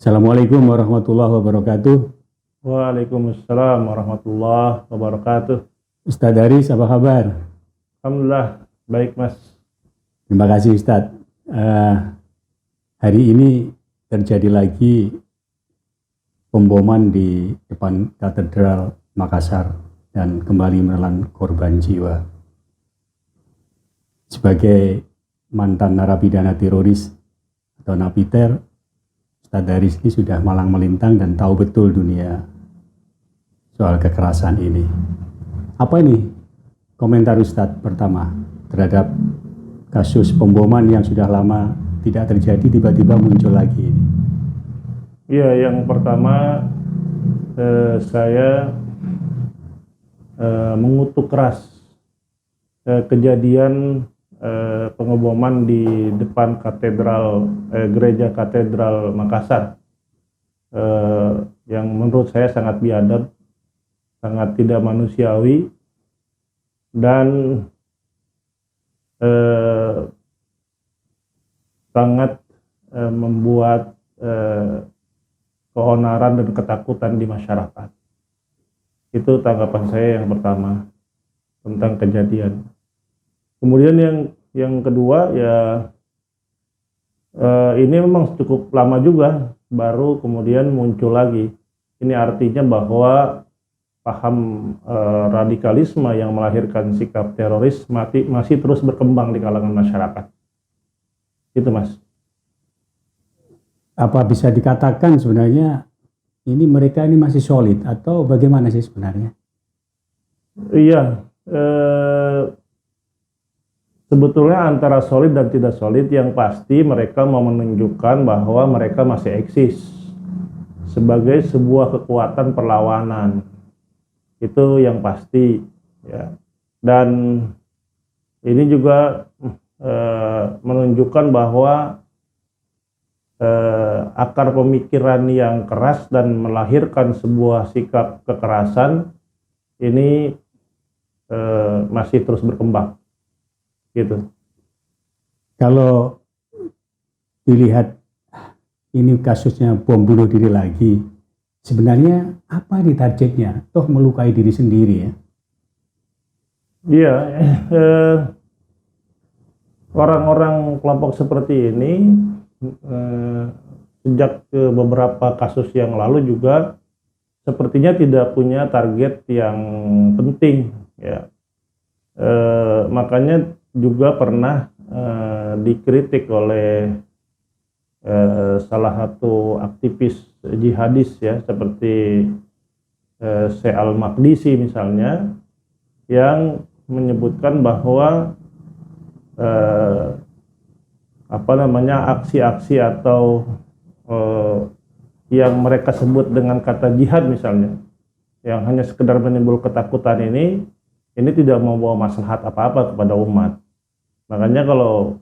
Assalamualaikum warahmatullahi wabarakatuh. Waalaikumsalam warahmatullahi wabarakatuh. Ustadz Haris, apa kabar? Alhamdulillah, baik Mas. Terima kasih Ustadz. Hari ini terjadi lagi pemboman di depan Katedral Makassar dan kembali menelan korban jiwa. Sebagai mantan narapidana teroris atau napiter, Ustadz Haris ini sudah malang melintang dan tahu betul dunia soal kekerasan ini. Apa ini komentar Ustadz pertama terhadap kasus pemboman yang sudah lama tidak terjadi tiba-tiba muncul lagi ini? Iya, yang pertama saya mengutuk keras kejadian pengeboman di depan gereja katedral Makassar, yang menurut saya sangat biadab, sangat tidak manusiawi, dan sangat membuat keonaran dan ketakutan di masyarakat. Itu tanggapan saya yang pertama tentang kejadian. Kemudian yang kedua ya, ini memang cukup lama juga baru kemudian muncul lagi. Ini artinya bahwa paham radikalisme yang melahirkan sikap teroris masih terus berkembang di kalangan masyarakat. Itu Mas. Apa bisa dikatakan sebenarnya mereka ini masih solid atau bagaimana sih sebenarnya? Iya, sebetulnya antara solid dan tidak solid, yang pasti mereka mau menunjukkan bahwa mereka masih eksis sebagai sebuah kekuatan perlawanan. Itu yang pasti, ya. Dan ini juga menunjukkan bahwa akar pemikiran yang keras dan melahirkan sebuah sikap kekerasan ini masih terus berkembang. Gitu. Kalau dilihat ini kasusnya bom bunuh diri lagi, sebenarnya apa nih targetnya? Toh melukai diri sendiri ya? Iya, orang-orang kelompok seperti ini sejak beberapa kasus yang lalu juga sepertinya tidak punya target yang penting, ya. Makanya juga pernah dikritik oleh salah satu aktivis jihadis, ya, seperti Syekh Al-Maqdisi misalnya, yang menyebutkan bahwa aksi-aksi atau yang mereka sebut dengan kata jihad misalnya, yang hanya sekedar menimbul ketakutan ini tidak membawa maslahat apa-apa kepada umat. Makanya kalau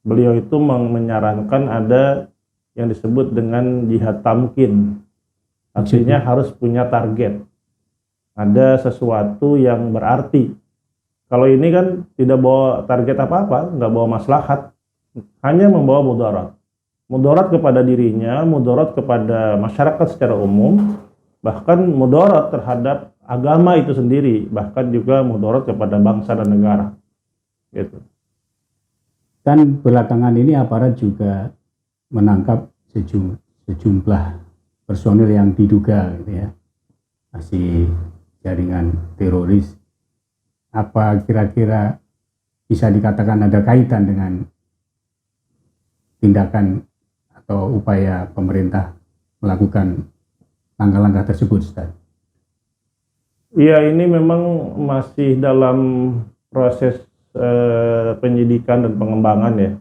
beliau itu menyarankan ada yang disebut dengan jihad tamkin. Artinya harus punya target, ada sesuatu yang berarti. Kalau ini kan tidak bawa target apa-apa, nggak bawa maslahat, hanya membawa mudarat. Mudarat kepada dirinya, mudarat kepada masyarakat secara umum, bahkan mudarat terhadap agama itu sendiri, bahkan juga mudarat kepada bangsa dan negara. Gitu. Dan belakangan ini aparat juga menangkap sejumlah personil yang diduga, gitu ya, masih jaringan teroris. Apa kira-kira bisa dikatakan ada kaitan dengan tindakan atau upaya pemerintah melakukan langkah-langkah tersebut, Ustaz? Iya, ini memang masih dalam proses penyidikan dan pengembangan, ya.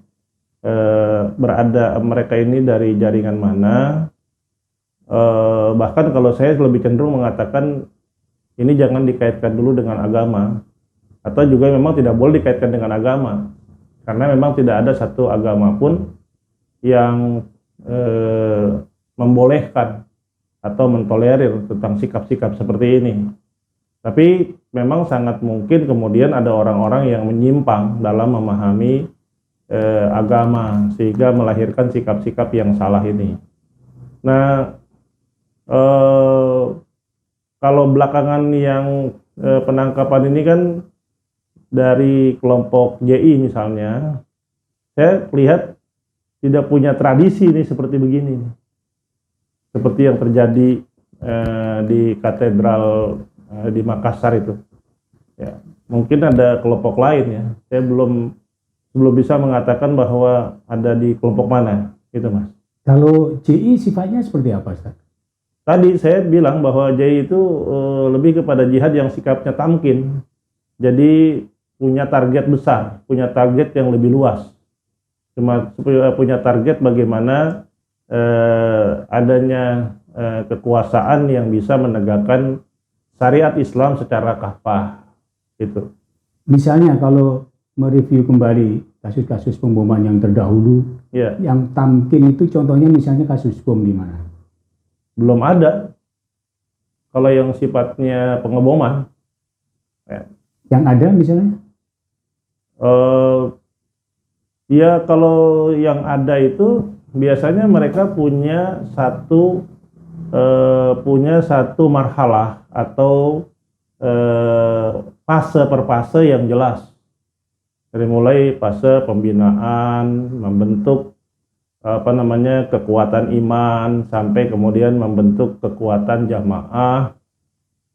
Berada mereka ini dari jaringan mana? Bahkan kalau saya lebih cenderung mengatakan ini jangan dikaitkan dulu dengan agama, atau juga memang tidak boleh dikaitkan dengan agama, karena memang tidak ada satu agama pun yang membolehkan atau mentolerir tentang sikap-sikap seperti ini. Tapi memang sangat mungkin kemudian ada orang-orang yang menyimpang dalam memahami agama sehingga melahirkan sikap-sikap yang salah ini. Nah, kalau belakangan yang penangkapan ini kan dari kelompok JI misalnya, saya lihat tidak punya tradisi nih seperti begini, seperti yang terjadi di katedral di Makassar itu. Ya, mungkin ada kelompok lain ya. Saya belum bisa mengatakan bahwa ada di kelompok mana, gitu Mas. Kalau JI sifatnya seperti apa, Ustaz? Tadi saya bilang bahwa JI itu lebih kepada jihad yang sikapnya tamkin. Jadi punya target besar, punya target yang lebih luas. Cuma punya target bagaimana adanya kekuasaan yang bisa menegakkan syariat Islam secara kafah. Gitu. Misalnya kalau mereview kembali kasus-kasus pemboman yang terdahulu, ya, yang tamkin itu contohnya misalnya kasus bom di mana? Belum ada. Kalau yang sifatnya pengeboman, ya. Yang ada misalnya? Ya kalau yang ada itu biasanya mereka punya satu marhalah atau fase per fase yang jelas. Dari mulai fase pembinaan, membentuk kekuatan iman, sampai kemudian membentuk kekuatan jamaah,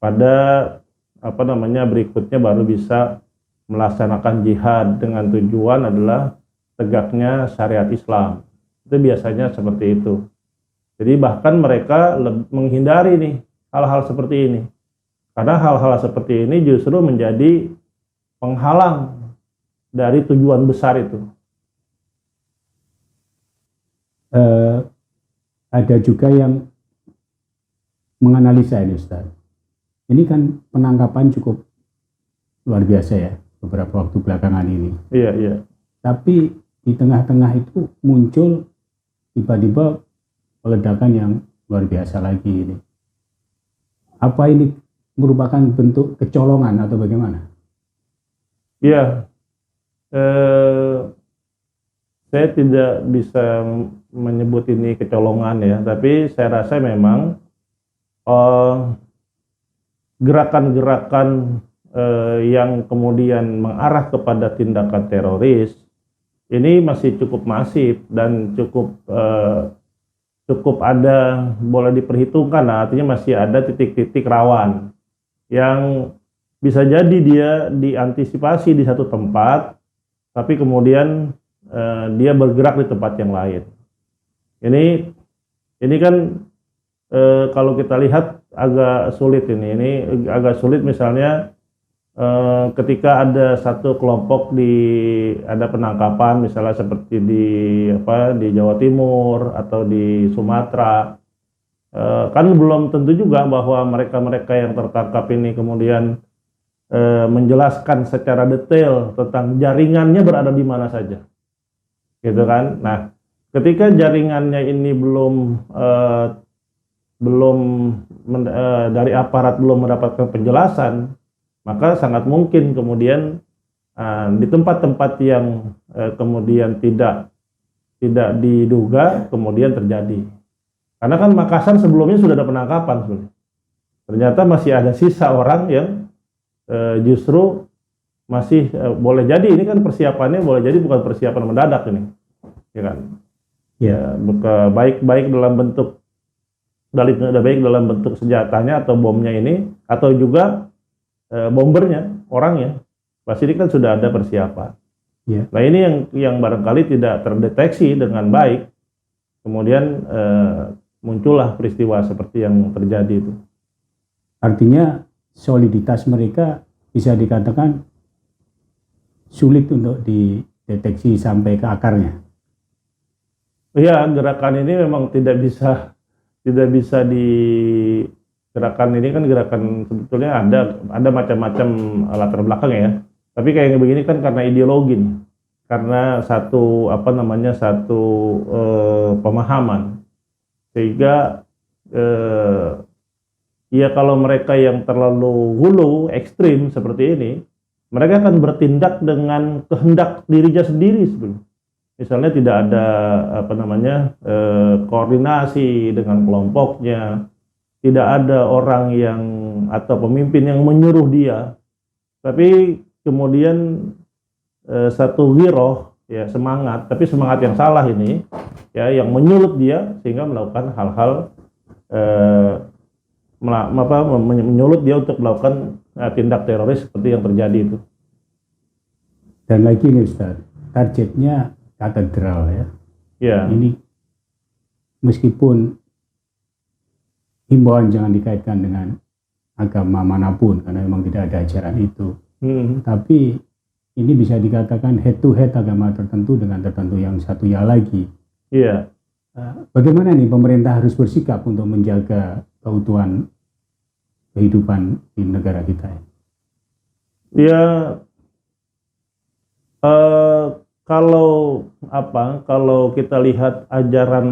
pada berikutnya baru bisa melaksanakan jihad dengan tujuan adalah tegaknya syariat Islam. Itu biasanya seperti itu. Jadi bahkan mereka menghindari nih hal-hal seperti ini. Karena hal-hal seperti ini justru menjadi penghalang dari tujuan besar itu. Ada juga yang menganalisa ini, Ustaz. Ini kan penangkapan cukup luar biasa ya beberapa waktu belakangan ini. Iya, iya. Tapi di tengah-tengah itu muncul tiba-tiba ledakan yang luar biasa lagi ini. Apa ini merupakan bentuk kecolongan atau bagaimana? Iya, saya tidak bisa menyebut ini kecolongan ya, tapi saya rasa memang gerakan-gerakan yang kemudian mengarah kepada tindakan teroris ini masih cukup masif dan cukup ada, boleh diperhitungkan, artinya masih ada titik-titik rawan yang bisa jadi dia diantisipasi di satu tempat, tapi kemudian dia bergerak di tempat yang lain. Ini kan kalau kita lihat agak sulit ini agak sulit misalnya ketika ada satu kelompok ada penangkapan misalnya seperti di Jawa Timur atau di Sumatera, kan belum tentu juga bahwa mereka-mereka yang tertangkap ini kemudian menjelaskan secara detail tentang jaringannya berada di mana saja, gitu kan. Nah, ketika jaringannya ini dari aparat belum mendapatkan penjelasan, maka sangat mungkin kemudian di tempat-tempat yang kemudian tidak diduga kemudian terjadi. Karena kan Makassar sebelumnya sudah ada penangkapan sebenarnya. Ternyata masih ada sisa orang yang justru masih boleh jadi ini kan persiapannya boleh jadi bukan persiapan mendadak ini, ya kan? Ya, baik dalam bentuk senjatanya atau bomnya ini, atau juga bombernya, orangnya, pasti ini kan sudah ada persiapan. Yeah. Nah ini yang barangkali tidak terdeteksi dengan baik, kemudian muncullah peristiwa seperti yang terjadi itu. Artinya soliditas mereka bisa dikatakan sulit untuk dideteksi sampai ke akarnya. Iya, gerakan ini memang tidak bisa gerakan ini kan gerakan sebetulnya ada macam-macam latar belakang ya. Tapi kayak begini kan karena ideologi nih. Karena satu pemahaman. Sehingga ya kalau mereka yang terlalu hulu, ekstrim seperti ini, mereka akan bertindak dengan kehendak dirinya sendiri sebenarnya. Misalnya tidak ada koordinasi dengan kelompoknya, tidak ada orang yang atau pemimpin yang menyuruh dia, tapi kemudian satu giroh, ya semangat, tapi semangat yang salah ini, ya yang menyulut dia sehingga melakukan hal-hal menyulut dia untuk melakukan tindak teroris seperti yang terjadi itu. Dan lagi nih Ustaz, targetnya katedral ya. Ya. Ini meskipun himbauan jangan dikaitkan dengan agama manapun karena memang tidak ada ajaran itu. Tapi ini bisa dikatakan head to head agama tertentu dengan tertentu yang satunya lagi. Iya. Bagaimana nih pemerintah harus bersikap untuk menjaga keutuhan kehidupan di negara kita? Ya, kalau kita lihat ajaran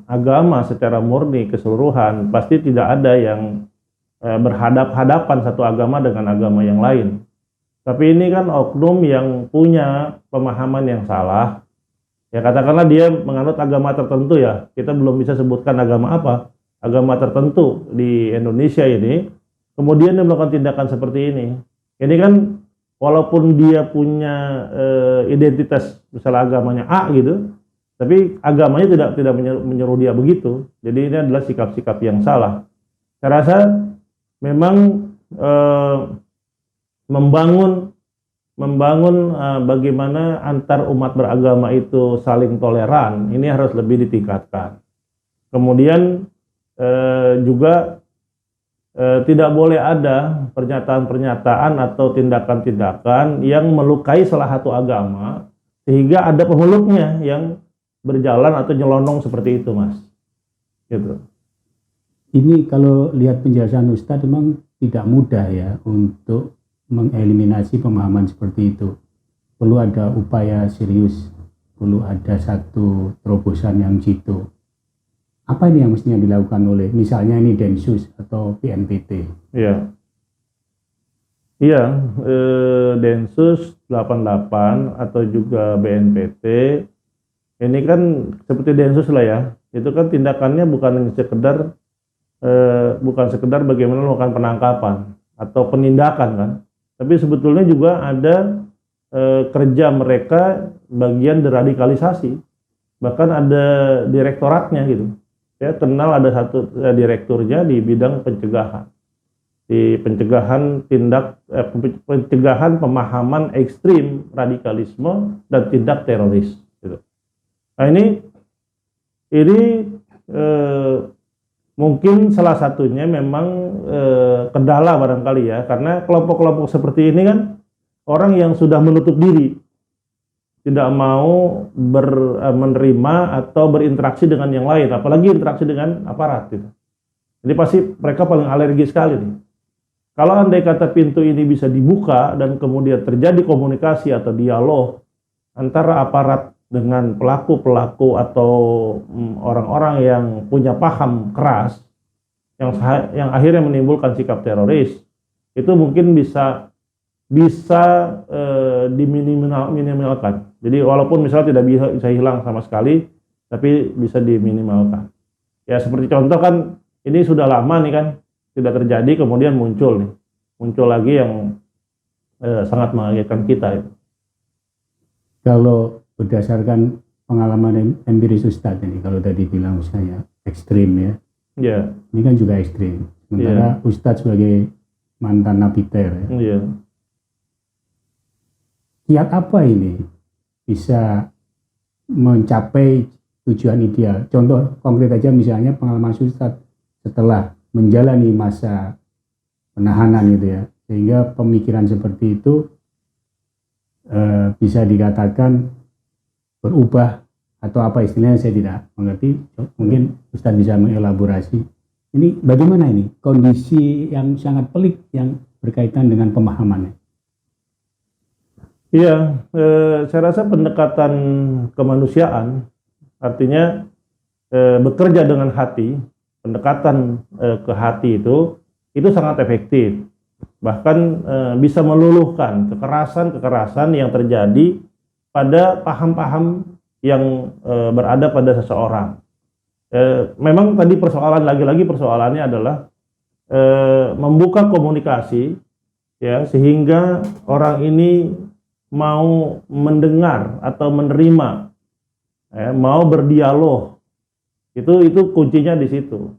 agama secara murni keseluruhan, pasti tidak ada yang berhadap-hadapan satu agama dengan agama yang lain. Tapi ini kan oknum yang punya pemahaman yang salah. Ya katakanlah dia menganut agama tertentu ya. Kita belum bisa sebutkan agama apa. Agama tertentu di Indonesia ini. Kemudian dia melakukan tindakan seperti ini. Ini kan walaupun dia punya identitas misalnya agamanya A gitu. Tapi agamanya tidak menyuruh dia begitu. Jadi ini adalah sikap-sikap yang salah. Saya rasa memang membangun bagaimana antar umat beragama itu saling toleran, ini harus lebih ditingkatkan. Kemudian juga tidak boleh ada pernyataan-pernyataan atau tindakan-tindakan yang melukai salah satu agama sehingga ada pemeluknya yang berjalan atau nyelonong seperti itu, Mas. Gitu. Ini kalau lihat penjelasan Ustadz memang tidak mudah ya untuk mengeliminasi pemahaman seperti itu. Perlu ada upaya serius, perlu ada satu terobosan yang jitu. Apa ini yang mestinya dilakukan oleh misalnya ini Densus atau BNPT? Iya. Iya, Densus 88 atau juga BNPT ini kan seperti Densus lah ya. Itu kan tindakannya bukan sekedar bagaimana melakukan penangkapan atau penindakan kan. Tapi sebetulnya juga ada kerja mereka bagian deradikalisasi. Bahkan ada direktoratnya gitu. Ya, kenal ada satu direkturnya di bidang pencegahan. Di pencegahan pencegahan pemahaman ekstrim radikalisme dan tindak teroris gitu. Nah ini mungkin salah satunya memang kendala barangkali ya, karena kelompok-kelompok seperti ini kan orang yang sudah menutup diri, tidak mau menerima atau berinteraksi dengan yang lain, apalagi interaksi dengan aparat gitu. Jadi pasti mereka paling alergi sekali nih. Kalau andai kata pintu ini bisa dibuka dan kemudian terjadi komunikasi atau dialog antara aparat dengan pelaku-pelaku atau orang-orang yang punya paham keras yang akhirnya menimbulkan sikap teroris, itu mungkin bisa diminimalkan. Jadi walaupun misalnya tidak bisa hilang sama sekali, tapi bisa diminimalkan. Ya seperti contoh kan, ini sudah lama nih kan tidak terjadi, kemudian muncul lagi yang sangat mengagetkan kita itu. Kalau berdasarkan pengalaman empiris Ustadz ini, kalau tadi bilang misalnya ekstrim ya, ini kan juga ekstrim. Sementara Ustadz sebagai mantan napiter ya, kiat apa ini bisa mencapai tujuan ideal? Contoh konkret aja misalnya pengalaman Ustadz setelah menjalani masa penahanan gitu ya, sehingga pemikiran seperti itu bisa dikatakan berubah atau apa istilahnya saya tidak mengerti. Mungkin Ustadz bisa mengelaborasi. Ini bagaimana ini kondisi yang sangat pelik yang berkaitan dengan pemahamannya? Iya, saya rasa pendekatan kemanusiaan artinya bekerja dengan hati, pendekatan ke hati itu sangat efektif. Bahkan bisa meluluhkan kekerasan-kekerasan yang terjadi pada paham-paham yang berada pada seseorang. Memang tadi persoalannya adalah membuka komunikasi, ya, sehingga orang ini mau mendengar atau menerima, ya, mau berdialog. Itu kuncinya di situ.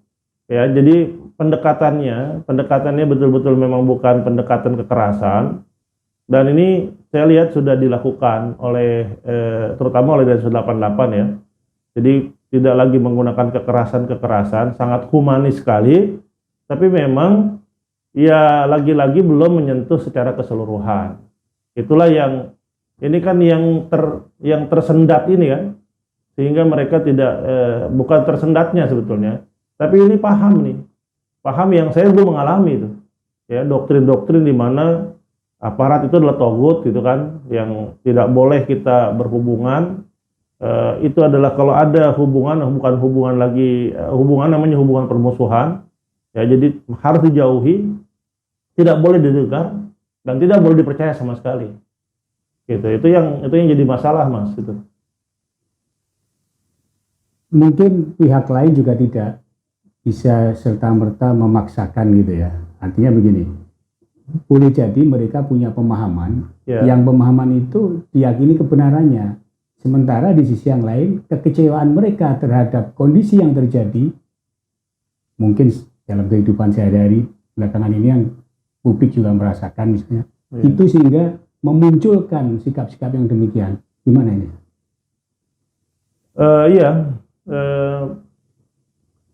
Ya, jadi pendekatannya betul-betul memang bukan pendekatan kekerasan, dan ini saya lihat sudah dilakukan oleh terutama oleh Densus 88, ya. Jadi tidak lagi menggunakan kekerasan, sangat humanis sekali, tapi memang ya lagi-lagi belum menyentuh secara keseluruhan. Itulah yang ini kan yang tersendat ini kan, sehingga mereka tidak bukan tersendatnya sebetulnya, tapi ini paham yang saya belum mengalami itu, ya, doktrin-doktrin di mana aparat itu adalah togut gitu kan, yang tidak boleh kita berhubungan. Itu adalah kalau ada hubungan, bukan hubungan lagi, hubungan namanya hubungan permusuhan, ya, jadi harus dijauhi, tidak boleh didengar, dan tidak boleh dipercaya sama sekali. Gitu. Itu yang jadi masalah, Mas. Gitu. Mungkin pihak lain juga tidak bisa serta-merta memaksakan gitu ya. Artinya begini, boleh jadi mereka punya pemahaman, yang pemahaman itu diyakini kebenarannya. Sementara di sisi yang lain, kekecewaan mereka terhadap kondisi yang terjadi, mungkin dalam kehidupan sehari-hari belakangan ini yang publik juga merasakan misalnya, itu sehingga memunculkan sikap-sikap yang demikian. Gimana ini?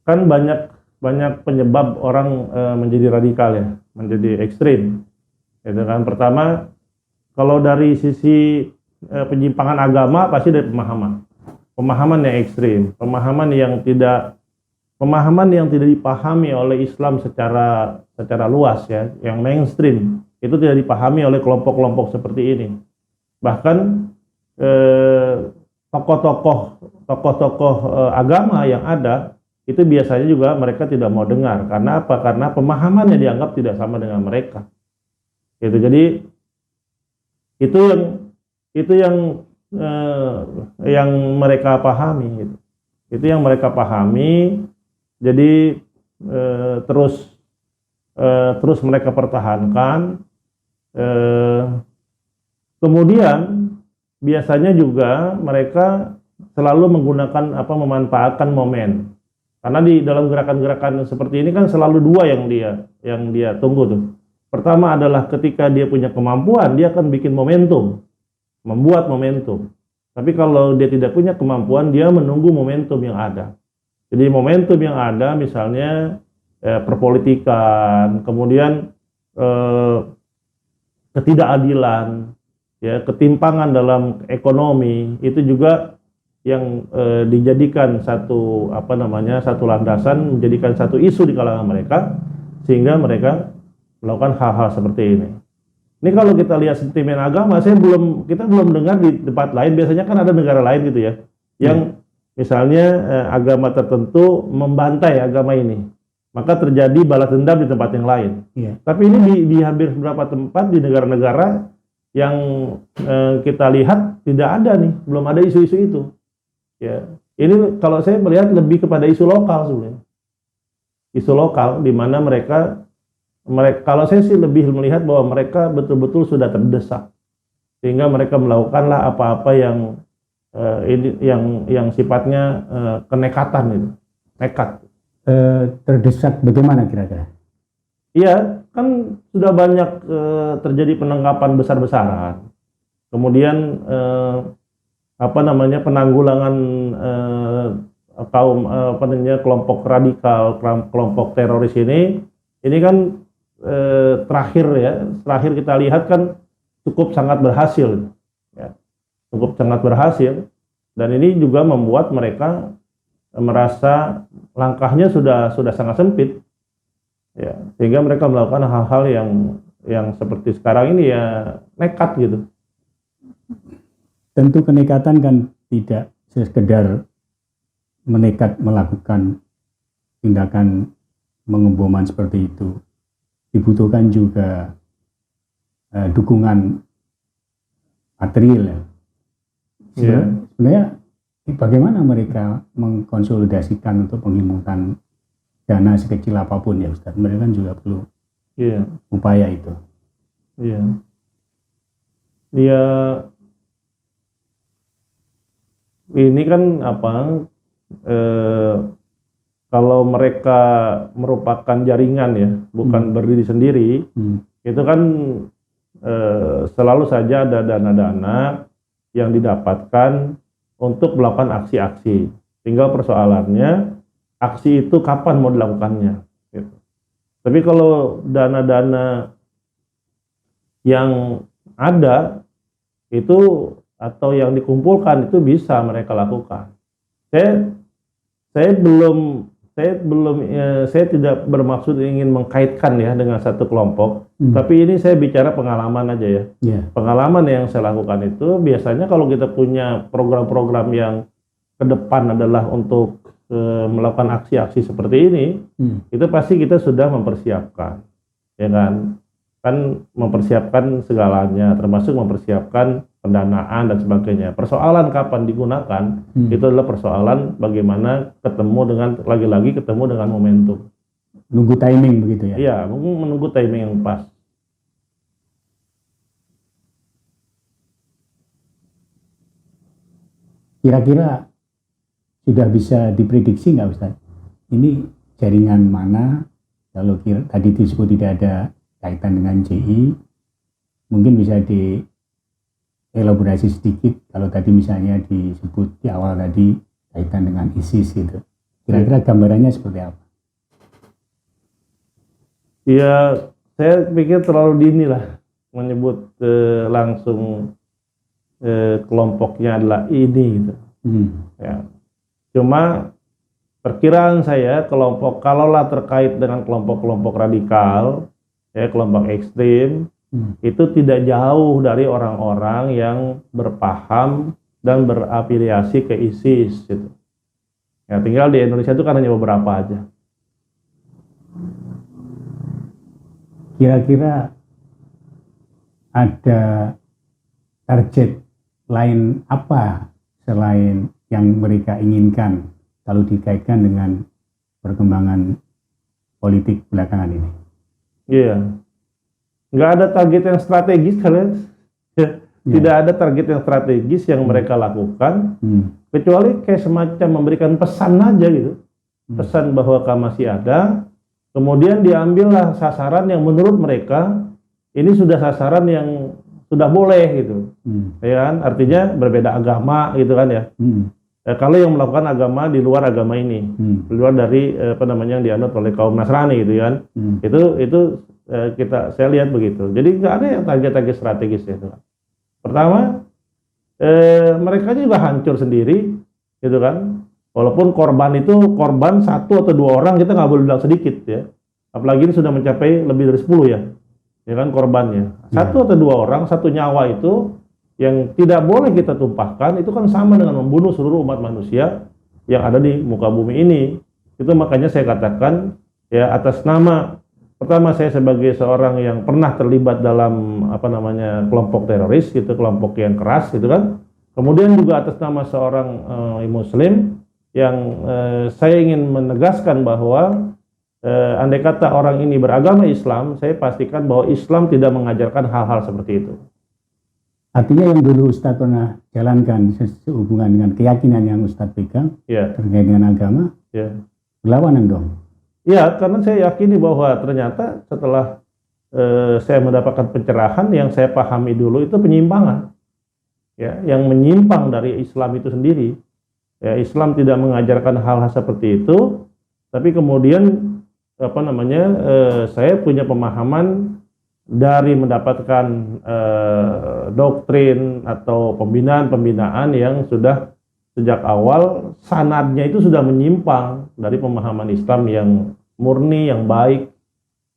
Kan banyak penyebab orang menjadi radikal, ya, menjadi ekstrim. Gitu kan. Pertama, kalau dari sisi penyimpangan agama pasti dari pemahaman yang ekstrim, pemahaman yang tidak dipahami oleh Islam secara luas, ya, yang mainstream itu tidak dipahami oleh kelompok-kelompok seperti ini. Bahkan tokoh-tokoh agama yang ada itu biasanya juga mereka tidak mau dengar. Karena apa? Karena pemahamannya dianggap tidak sama dengan mereka. Gitu. Jadi itu yang mereka pahami. Gitu. Itu yang mereka pahami. Jadi terus mereka pertahankan. Kemudian biasanya juga mereka selalu memanfaatkan momen. Karena di dalam gerakan-gerakan seperti ini kan selalu dua yang dia tunggu tuh. Pertama adalah ketika dia punya kemampuan, dia akan bikin momentum, membuat momentum. Tapi kalau dia tidak punya kemampuan, dia menunggu momentum yang ada. Jadi momentum yang ada misalnya perpolitikan, kemudian ketidakadilan, ya, ketimpangan dalam ekonomi, itu juga yang dijadikan satu landasan, menjadikan satu isu di kalangan mereka, sehingga mereka melakukan hal-hal seperti ini. Ini kalau kita lihat sentimen agama, kita belum dengar di tempat lain. Biasanya kan ada negara lain gitu ya, yang misalnya agama tertentu membantai agama ini, maka terjadi balas dendam di tempat yang lain. Tapi ini di hampir beberapa tempat di negara-negara yang kita lihat tidak ada nih, belum ada isu-isu itu. Ya, ini kalau saya melihat lebih kepada isu lokal sebenarnya. Isu lokal di mana mereka kalau saya sih lebih melihat bahwa mereka betul-betul sudah terdesak, sehingga mereka melakukanlah apa-apa yang sifatnya kenekatan itu, nekat. Terdesak bagaimana kira-kira? Iya, kan sudah banyak terjadi penangkapan besar-besaran. Kemudian penanggulangan kelompok radikal, kelompok teroris ini kan terakhir kita lihat kan cukup sangat berhasil, ya. Cukup sangat berhasil, dan ini juga membuat mereka merasa langkahnya sudah sangat sempit, ya, sehingga mereka melakukan hal-hal yang seperti sekarang ini, ya, nekat gitu. Tentu kenekatan kan tidak sekedar menekat melakukan tindakan pengeboman seperti itu, dibutuhkan juga dukungan material, ya. Sebenarnya bagaimana mereka mengkonsolidasikan untuk penghimpunan dana sekecil apapun ya Ustadz? Mereka kan juga perlu Iya, upaya itu. iya. Dia ini kan apa? eh, Kalau mereka merupakan jaringan ya, bukan berdiri sendiri, itu kan selalu saja ada dana-dana yang didapatkan untuk melakukan aksi-aksi. Tinggal persoalannya, aksi itu kapan mau dilakukannya. Gitu. Tapi kalau dana-dana yang ada itu atau yang dikumpulkan itu bisa mereka lakukan. Saya tidak bermaksud ingin mengkaitkan ya dengan satu kelompok, tapi ini saya bicara pengalaman aja ya. Pengalaman yang saya lakukan itu biasanya kalau kita punya program-program yang ke depan adalah untuk melakukan aksi-aksi seperti ini, itu pasti kita sudah mempersiapkan, ya kan mempersiapkan segalanya, termasuk mempersiapkan pendanaan dan sebagainya. Persoalan kapan digunakan itu adalah persoalan bagaimana lagi-lagi ketemu dengan momentum. Nunggu timing begitu ya? Iya, menunggu timing yang pas. Kira-kira sudah bisa diprediksi nggak Ustaz? Ini jaringan mana? Kalau tadi disebut tidak ada kaitan dengan JI, mungkin bisa dielaborasi sedikit. Kalau tadi misalnya disebut di awal tadi kaitan dengan ISIS gitu. Kira-kira gambarannya seperti apa? Ya, saya pikir terlalu dini lah menyebut langsung kelompoknya adalah ini gitu. Ya. Cuma perkiraan saya kalaulah terkait dengan kelompok-kelompok radikal, ya kelompok ekstrim, itu tidak jauh dari orang-orang yang berpaham dan berafiliasi ke ISIS gitu. Ya, tinggal di Indonesia itu kan hanya beberapa aja. Kira-kira ada target lain apa selain yang mereka inginkan kalau dikaitkan dengan perkembangan politik belakangan ini? Iya. Nggak ada target yang strategis kalian. Tidak ada target yang strategis yang mereka lakukan, kecuali kayak semacam memberikan pesan aja gitu. Pesan bahwa masih ada, kemudian diambillah sasaran yang menurut mereka ini sudah sasaran yang sudah boleh gitu. Ya kan? Artinya berbeda agama gitu kan ya. Kalau yang melakukan agama di luar agama ini, di luar dari yang dianut oleh kaum Nasrani gitu kan, itu saya lihat begitu. Jadi nggak ada yang target-target strategis itu. Pertama, mereka juga hancur sendiri, gitu kan. Walaupun korban satu atau dua orang, kita nggak boleh bilang sedikit ya. Apalagi ini sudah mencapai lebih dari 10 ya kan korbannya. Satu atau dua orang, satu nyawa itu yang tidak boleh kita tumpahkan, itu kan sama dengan membunuh seluruh umat manusia yang ada di muka bumi ini. Itu makanya saya katakan ya, atas nama pertama saya sebagai seorang yang pernah terlibat dalam kelompok teroris gitu, kelompok yang keras gitu kan. Kemudian juga atas nama seorang muslim yang saya ingin menegaskan bahwa andai kata orang ini beragama Islam, saya pastikan bahwa Islam tidak mengajarkan hal-hal seperti itu. Artinya yang dulu Ustadz pernah jalankan sehubungan dengan keyakinan yang Ustadz pegang terkait dengan agama, berlawanan dong. Ya, karena saya yakini bahwa ternyata setelah saya mendapatkan pencerahan, yang saya pahami dulu itu penyimpangan, ya, yang menyimpang dari Islam itu sendiri. Ya, Islam tidak mengajarkan hal-hal seperti itu, tapi kemudian saya punya pemahaman dari mendapatkan doktrin atau pembinaan yang sudah sejak awal sanadnya itu sudah menyimpang dari pemahaman Islam yang murni, yang baik,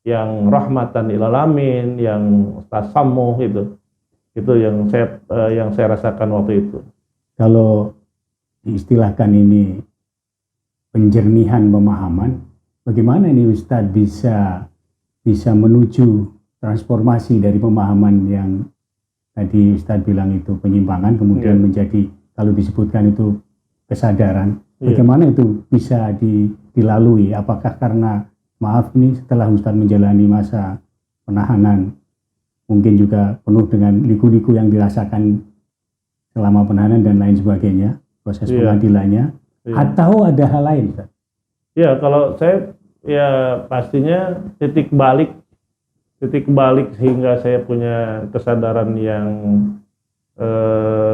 yang rahmatan lil alamin, yang tasamuh itu yang saya rasakan waktu itu. Kalau diistilahkan ini penjernihan pemahaman, bagaimana ini Ustadz bisa menuju transformasi dari pemahaman yang tadi Ustadz bilang itu penyimpangan, kemudian menjadi, kalau disebutkan itu kesadaran. Iya. Bagaimana itu bisa dilalui? Apakah karena maaf ini setelah Ustadz menjalani masa penahanan mungkin juga penuh dengan liku-liku yang dirasakan selama penahanan dan lain sebagainya, proses Iya. pengadilannya, Iya. atau ada hal lain, Ustadz? Ya, kalau saya ya pastinya titik balik sehingga saya punya kesadaran yang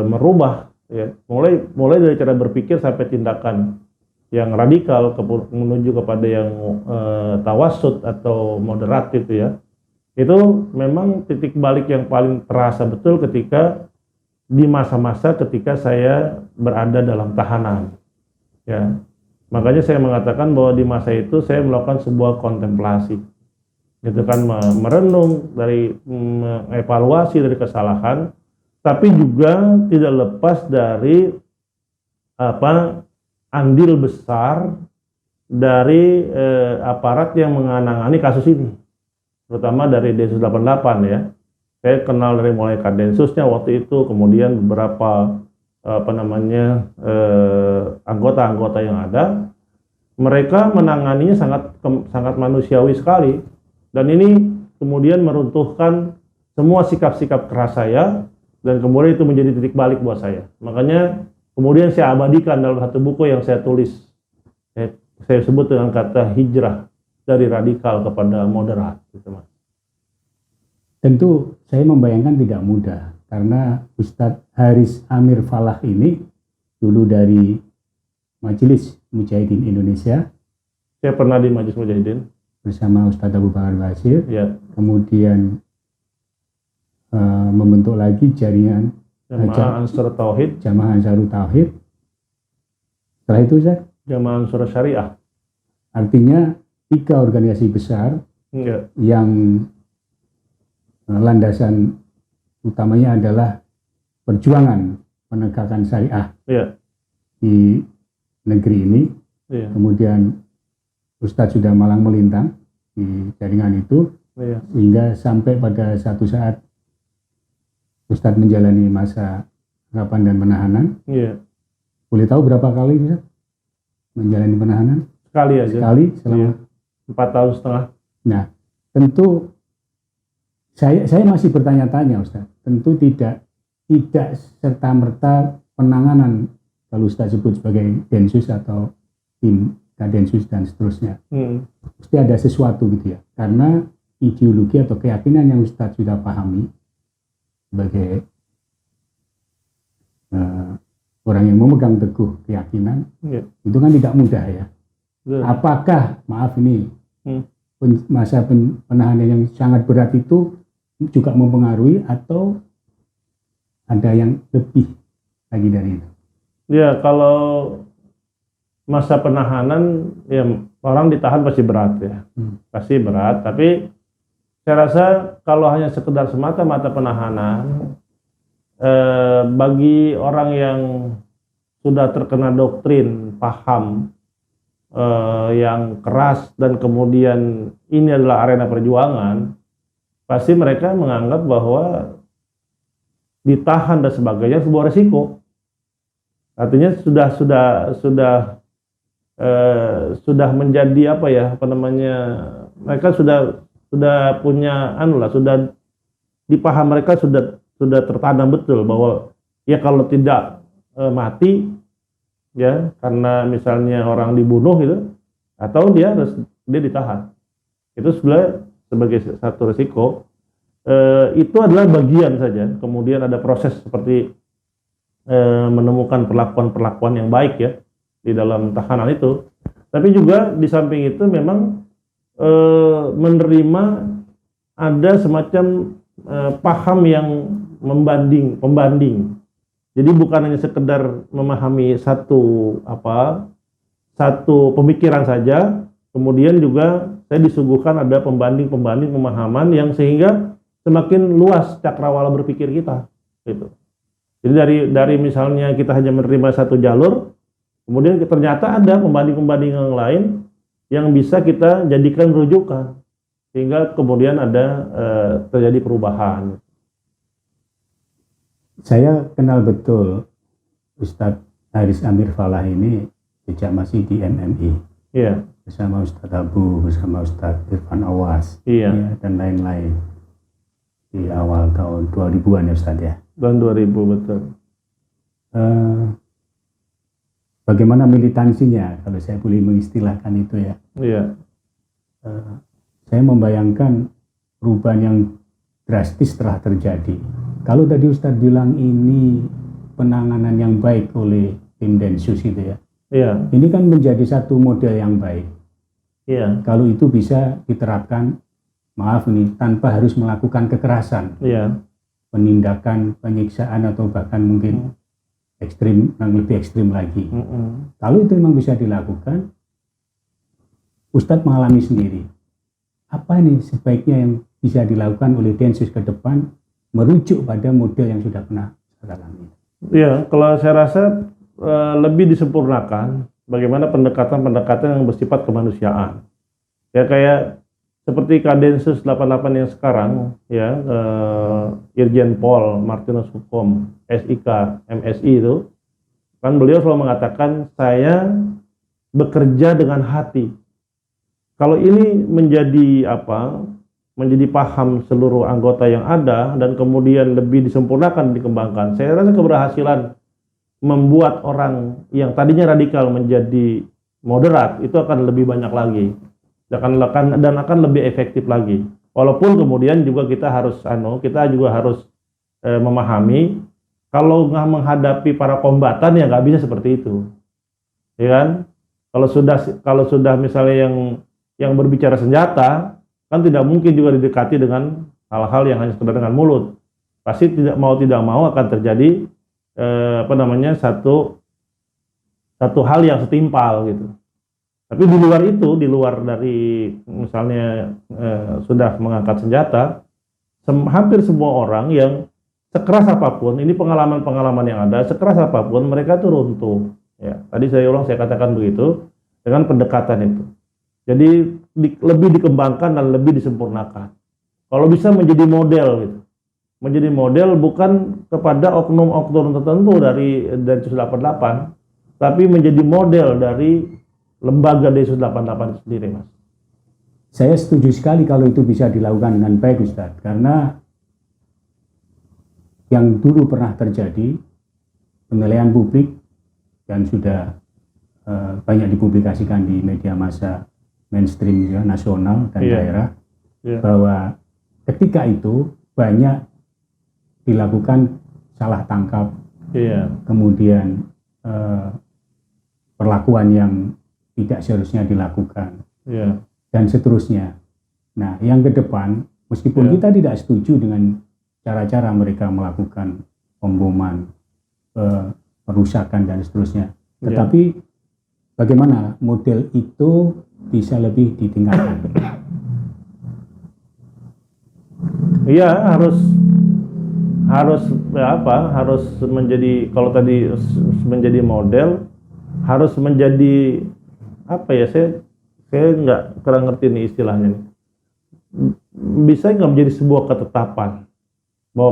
merubah, ya, mulai dari cara berpikir sampai tindakan yang radikal menuju kepada yang tawasud atau moderat gitu ya. Itu memang titik balik yang paling terasa betul ketika di masa-masa ketika saya berada dalam tahanan, ya. Makanya saya mengatakan bahwa di masa itu saya melakukan sebuah kontemplasi, gitu kan, merenung dari evaluasi dari kesalahan, tapi juga tidak lepas dari andil besar dari aparat yang menangani kasus ini, terutama dari Densus 88 ya. Saya kenal dari mulai Kadensusnya waktu itu, kemudian beberapa anggota-anggota yang ada, mereka menanganinya sangat manusiawi sekali, dan ini kemudian meruntuhkan semua sikap-sikap keras saya, dan kemudian itu menjadi titik balik buat saya. Makanya kemudian saya abadikan dalam satu buku yang saya tulis, saya sebut dengan kata hijrah dari radikal kepada moderat, gitu, Mas. Tentu saya membayangkan tidak mudah, karena Ustadz Haris Amir Falah ini dulu dari Majelis Mujahidin Indonesia. Saya pernah di Majelis Mujahidin bersama Ustadz Abu Bakar Basir, ya. Kemudian membentuk lagi jaringan Jamaah Ansar Tauhid, Jamaah Ansarut Tauhid. Setelah itu, Ustadz, Jamaah Ansar Syariah. artinya 3 organisasi besar Ya. yang landasan utamanya adalah perjuangan penegakan syariah Ya. di negeri ini. Ya. Kemudian Ustadz sudah malang melintang di jaringan itu, Ya. sehingga sampai pada satu saat Ustadz menjalani masa penangkapan dan penahanan. Ya. Boleh tahu berapa kali Ustadz menjalani penahanan? Sekali aja. Sekali selama. Iya. 4 tahun setengah. Nah, tentu saya masih bertanya-tanya, Ustadz. Tentu tidak serta-merta penanganan, kalau Ustadz sebut sebagai Densus atau tim Kadensus dan seterusnya. Mesti ada sesuatu gitu ya. Karena ideologi atau keyakinan yang Ustadz sudah pahami sebagai orang yang memegang teguh keyakinan, itu kan tidak mudah ya. Apakah, maaf ini, masa penahanan yang sangat berat itu juga mempengaruhi, atau ada yang lebih lagi dari itu? Ya, kalau masa penahanan, ya orang ditahan pasti berat ya. Pasti berat, tapi saya rasa kalau hanya sekedar semata-mata penahanan, bagi orang yang sudah terkena doktrin, paham yang keras, dan kemudian ini adalah arena perjuangan, pasti mereka menganggap bahwa ditahan dan sebagainya sebuah resiko. Artinya sudah menjadi mereka sudah punya sudah dipaham, mereka sudah tertanam betul bahwa ya kalau tidak mati ya karena misalnya orang dibunuh gitu, atau dia ditahan, itu sebenarnya sebagai satu risiko. Itu adalah bagian saja. Kemudian ada proses seperti menemukan perlakuan yang baik ya di dalam tahanan itu. Tapi juga di samping itu memang menerima ada semacam paham yang pembanding. Jadi bukan hanya sekedar memahami satu pemikiran saja, kemudian juga saya disuguhkan ada pembanding pemahaman yang sehingga semakin luas cakrawala berpikir kita gitu. Jadi dari misalnya kita hanya menerima satu jalur, kemudian ternyata ada pembanding yang lain yang bisa kita jadikan rujukan, sehingga kemudian ada terjadi perubahan. Saya kenal betul Ustadz Haris Amir Falah ini sejak masih di MMI Iya, bersama Ustadz Abu, bersama Ustadz Irfan Awas, iya. ya, dan lain-lain di awal tahun 2000-an ya Ustadz ya. Tahun 2000 betul. Eh, Bagaimana militansinya kalau saya boleh mengistilahkan itu ya. Iya, Saya membayangkan perubahan yang drastis telah terjadi. Kalau tadi Ustadz bilang ini penanganan yang baik oleh tim Densus itu ya. iya, Ini kan menjadi satu model yang baik. iya, Kalau itu bisa diterapkan, maaf nih, tanpa harus melakukan kekerasan, iya, penindakan, penyiksaan atau bahkan mungkin ekstrim, yang lebih ekstrim lagi. Kalau itu memang bisa dilakukan, Ustadz mengalami sendiri. Apa nih sebaiknya yang bisa dilakukan oleh Densus ke depan merujuk pada model yang sudah pernah kita alami? iya. Kalau saya rasa lebih disempurnakan bagaimana pendekatan-pendekatan yang bersifat kemanusiaan. Ya kayak seperti Kadensus 88 yang sekarang, ya Irjen Pol Martinus Hukum SIK MSI itu kan beliau selalu mengatakan saya bekerja dengan hati. Kalau ini menjadi menjadi paham seluruh anggota yang ada dan kemudian lebih disempurnakan, dikembangkan, saya rasa keberhasilan membuat orang yang tadinya radikal menjadi moderat itu akan lebih banyak lagi, dan akan lebih efektif lagi. Walaupun kemudian juga kita juga harus memahami kalau nggak menghadapi para kombatan ya nggak bisa seperti itu, ya kan? Kalau sudah misalnya yang berbicara senjata kan tidak mungkin juga didekati dengan hal-hal yang hanya sekedar dengan mulut. Pasti tidak mau akan terjadi satu hal yang setimpal gitu. Tapi di luar itu, di luar dari misalnya sudah mengangkat senjata, hampir semua orang yang sekeras apapun, ini pengalaman-pengalaman yang ada, sekeras apapun mereka tuh runtuh. Ya, tadi saya katakan begitu dengan pendekatan itu. Jadi lebih dikembangkan dan lebih disempurnakan. Kalau bisa menjadi model gitu. Menjadi model bukan kepada oknum-oknum tertentu dari Densus 88, tapi menjadi model dari lembaga Densus 88 itu sendiri, Mas. Saya setuju sekali kalau itu bisa dilakukan dengan baik, Ustadz, karena yang dulu pernah terjadi, penilaian publik dan sudah banyak dipublikasikan di media massa mainstream ya, nasional dan daerah, bahwa ketika itu banyak dilakukan salah tangkap, kemudian perlakuan yang tidak seharusnya dilakukan, dan seterusnya. Nah, yang ke depan, meskipun kita tidak setuju dengan cara-cara mereka melakukan pemboman, perusakan dan seterusnya, tetapi bagaimana model itu bisa lebih ditingkatkan? Iya, harus menjadi, kalau tadi menjadi model, harus menjadi saya nggak kurang ngerti nih istilahnya nih. Bisa nggak menjadi sebuah ketetapan bahwa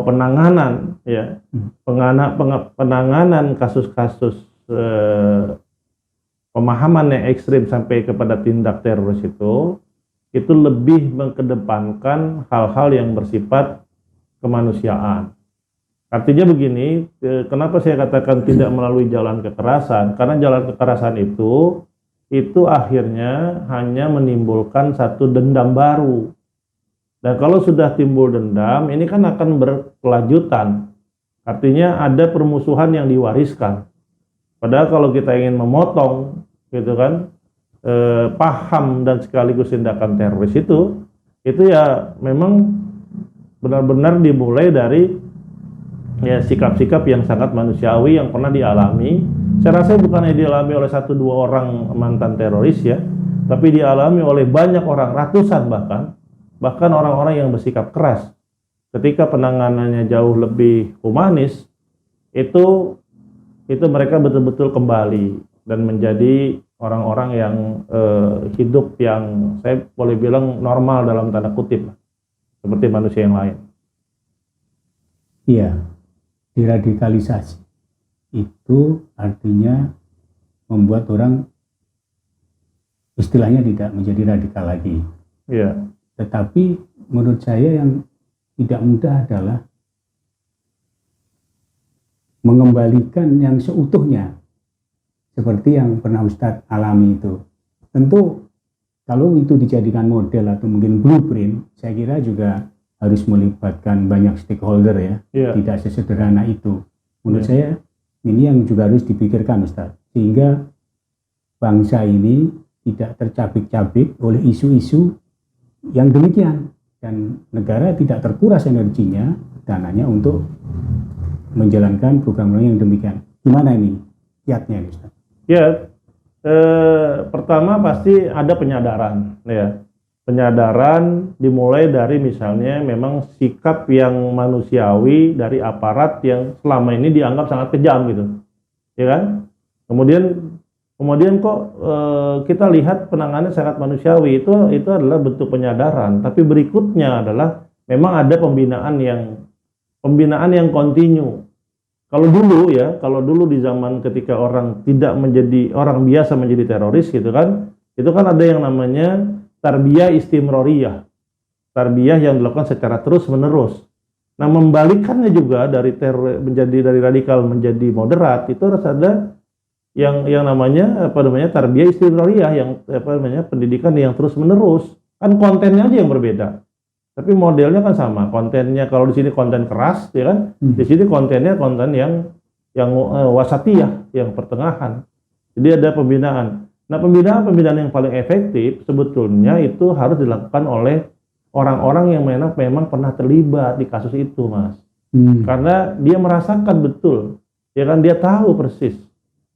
penanganan kasus-kasus pemahaman yang ekstrim sampai kepada tindak teroris itu lebih mengedepankan hal-hal yang bersifat kemanusiaan. Artinya begini, kenapa saya katakan tidak melalui jalan kekerasan? Karena jalan kekerasan itu akhirnya hanya menimbulkan satu dendam baru. Dan kalau sudah timbul dendam, ini kan akan berkelanjutan. Artinya ada permusuhan yang diwariskan. Padahal kalau kita ingin memotong, gitu kan, paham dan sekaligus tindakan teroris itu ya memang benar-benar dimulai dari ya sikap-sikap yang sangat manusiawi yang pernah dialami. Saya rasa bukan dialami oleh 1-2 orang mantan teroris ya, tapi dialami oleh banyak orang, ratusan bahkan orang-orang yang bersikap keras. Ketika penanganannya jauh lebih humanis, itu mereka betul-betul kembali dan menjadi orang-orang yang hidup yang saya boleh bilang normal dalam tanda kutip, seperti manusia yang lain. Iya, diradikalisasi. itu artinya membuat orang istilahnya tidak menjadi radikal lagi. Ya. Tetapi menurut saya yang tidak mudah adalah mengembalikan yang seutuhnya seperti yang pernah Ustadz alami itu. Tentu kalau itu dijadikan model atau mungkin blueprint, saya kira juga harus melibatkan banyak stakeholder ya. Tidak sesederhana itu. Menurut saya ini yang juga harus dipikirkan Ustadz, sehingga bangsa ini tidak tercabik-cabik oleh isu-isu yang demikian dan negara tidak terkuras energinya, dananya untuk menjalankan program yang demikian. Gimana ini kiatnya, Ustaz? Ya, pertama pasti ada penyadaran, ya. Penyadaran dimulai dari misalnya memang sikap yang manusiawi dari aparat yang selama ini dianggap sangat kejam gitu, ya kan? Kemudian kok kita lihat penanganannya sangat manusiawi, itu adalah bentuk penyadaran. Tapi berikutnya adalah memang ada pembinaan yang kontinu. Kalau dulu di zaman ketika orang tidak menjadi orang biasa menjadi teroris gitu kan, itu kan ada yang namanya tarbiyah istimroriyah, tarbiyah yang dilakukan secara terus menerus. Nah, membalikannya juga dari radikal menjadi moderat, itu harus ada yang namanya tarbiyah istimroriyah, yang pendidikan yang terus menerus. Kan kontennya aja yang berbeda, tapi modelnya kan sama. Kontennya kalau di sini konten keras, ya kan? Di sini kontennya konten yang wasatiyah, yang pertengahan. Jadi ada pembinaan. Nah, pembinaan yang paling efektif sebetulnya itu harus dilakukan oleh orang-orang yang memang pernah terlibat di kasus itu, Mas. Karena dia merasakan betul, ya kan, dia tahu persis.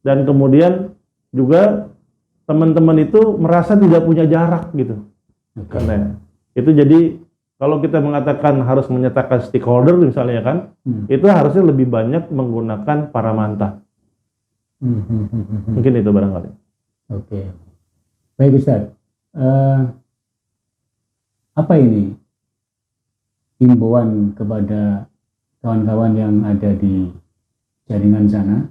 Dan kemudian juga teman-teman itu merasa tidak punya jarak gitu. Karena itu jadi kalau kita mengatakan harus menyertakan stakeholder misalnya kan, itu harusnya lebih banyak menggunakan para manta. Mungkin itu barangkali. Oke. Baik Ustaz. Apa ini himbauan kepada kawan-kawan yang ada di jaringan sana?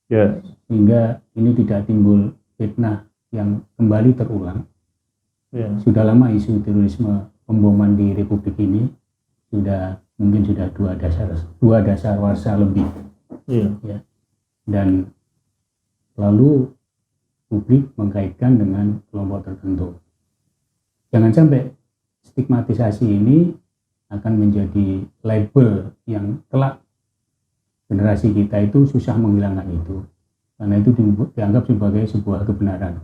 Ya. Sehingga ini tidak timbul fitnah yang kembali terulang. Ya. Sudah lama isu terorisme pemboman di Republik ini mungkin sudah dua dasar warsa lebih. Ya. Dan lalu publik mengkaitkan dengan kelompok tertentu. Jangan sampai stigmatisasi ini akan menjadi label yang kelak generasi kita itu susah menghilangkan itu, karena itu dianggap sebagai sebuah kebenaran.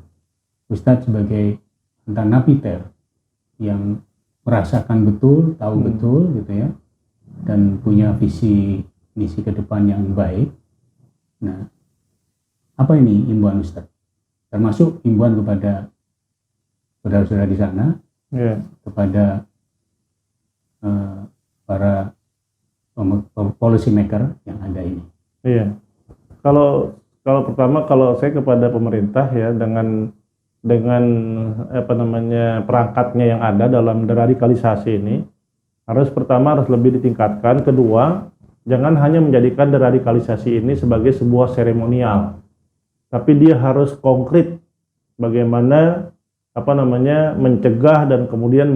Ustadz sebagai mantan napiter yang merasakan betul, tahu betul gitu ya, dan punya visi misi ke depan yang baik. Nah, apa ini himbauan Ustadz? Termasuk himbauan kepada saudara-saudara di sana, kepada para policy maker yang ada ini. Iya. Kalau pertama, kalau saya kepada pemerintah ya, dengan perangkatnya yang ada dalam deradikalisasi ini, pertama harus lebih ditingkatkan. Kedua, jangan hanya menjadikan deradikalisasi ini sebagai sebuah seremonial, tapi dia harus konkret bagaimana mencegah dan kemudian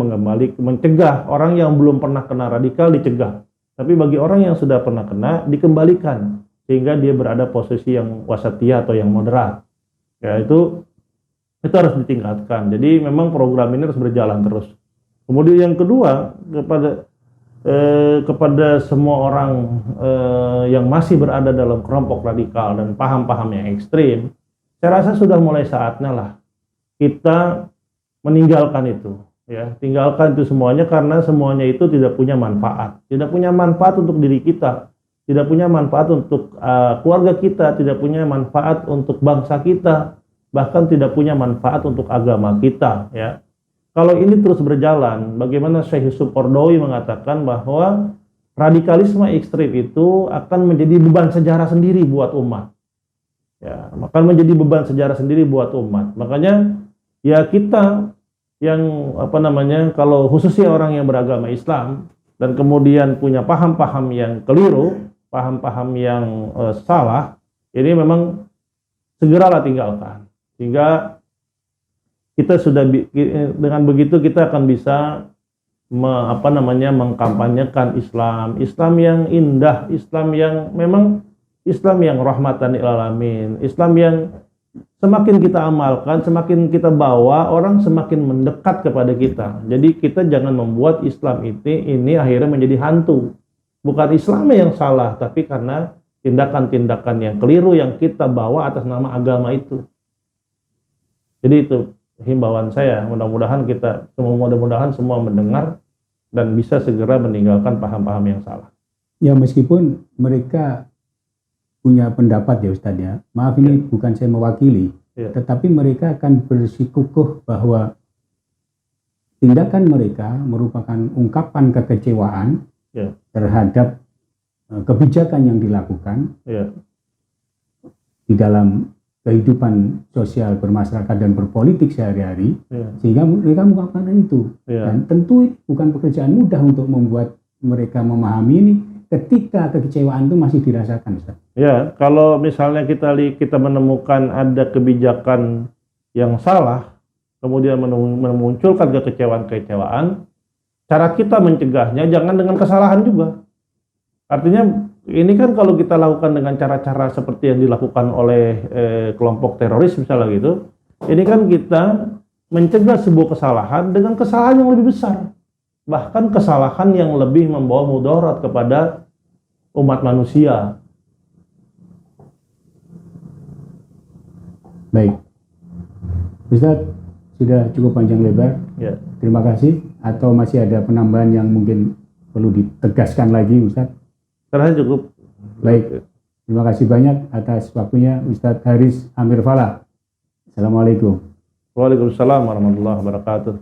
mencegah orang yang belum pernah kena radikal dicegah, tapi bagi orang yang sudah pernah kena dikembalikan sehingga dia berada posisi yang wasatiyah atau yang moderat. Ya, itu harus ditingkatkan. Jadi memang program ini harus berjalan terus. Kemudian yang kedua, kepada semua orang yang masih berada dalam kelompok radikal dan paham-paham yang ekstrim, saya rasa sudah mulai saatnya lah kita meninggalkan itu, ya, tinggalkan itu semuanya, karena semuanya itu tidak punya manfaat untuk diri kita, tidak punya manfaat untuk keluarga kita, tidak punya manfaat untuk bangsa kita, bahkan tidak punya manfaat untuk agama kita, ya. Kalau ini terus berjalan, bagaimana Syekh Yusuf Qaradawi mengatakan bahwa radikalisme ekstrim itu akan menjadi beban sejarah sendiri buat umat. Ya, akan menjadi beban sejarah sendiri buat umat. Makanya ya kita yang kalau khususnya orang yang beragama Islam dan kemudian punya paham-paham yang keliru, paham-paham yang salah, ini memang segeralah tinggalkan. Sehingga kita sudah dengan begitu kita akan bisa mengkampanyekan Islam yang indah, Islam yang memang Islam yang rahmatan lil alamin, Islam yang semakin kita amalkan, semakin kita bawa, orang semakin mendekat kepada kita. Jadi kita jangan membuat Islam ini akhirnya menjadi hantu. Bukan Islamnya yang salah, tapi karena tindakan-tindakan yang keliru yang kita bawa atas nama agama itu. Jadi itu himbauan saya. Mudah-mudahan semua mendengar dan bisa segera meninggalkan paham-paham yang salah. Ya, meskipun mereka punya pendapat ya Ustadz ya. Maaf, ini bukan saya mewakili, tetapi mereka akan bersikukuh bahwa tindakan mereka merupakan ungkapan kekecewaan terhadap kebijakan yang dilakukan di dalam kehidupan sosial bermasyarakat dan berpolitik sehari-hari, sehingga mereka mengungkapkan itu. Dan tentu bukan pekerjaan mudah untuk membuat mereka memahami ini ketika kekecewaan itu masih dirasakan, Ustaz. Ya, kalau misalnya kita menemukan ada kebijakan yang salah, kemudian memunculkan kekecewaan, cara kita mencegahnya jangan dengan kesalahan juga. Artinya ini kan kalau kita lakukan dengan cara-cara seperti yang dilakukan oleh kelompok teroris misalnya gitu, ini kan kita mencegah sebuah kesalahan dengan kesalahan yang lebih besar. Bahkan kesalahan yang lebih membawa mudarat kepada umat manusia. Baik, Ustaz, sudah cukup panjang lebar. Ya. Terima kasih. Atau masih ada penambahan yang mungkin perlu ditegaskan lagi, Ustaz? Saya cukup. Baik, terima kasih banyak atas waktunya Ustadz Haris Amir Falah. Assalamualaikum. Waalaikumsalam warahmatullahi wabarakatuh.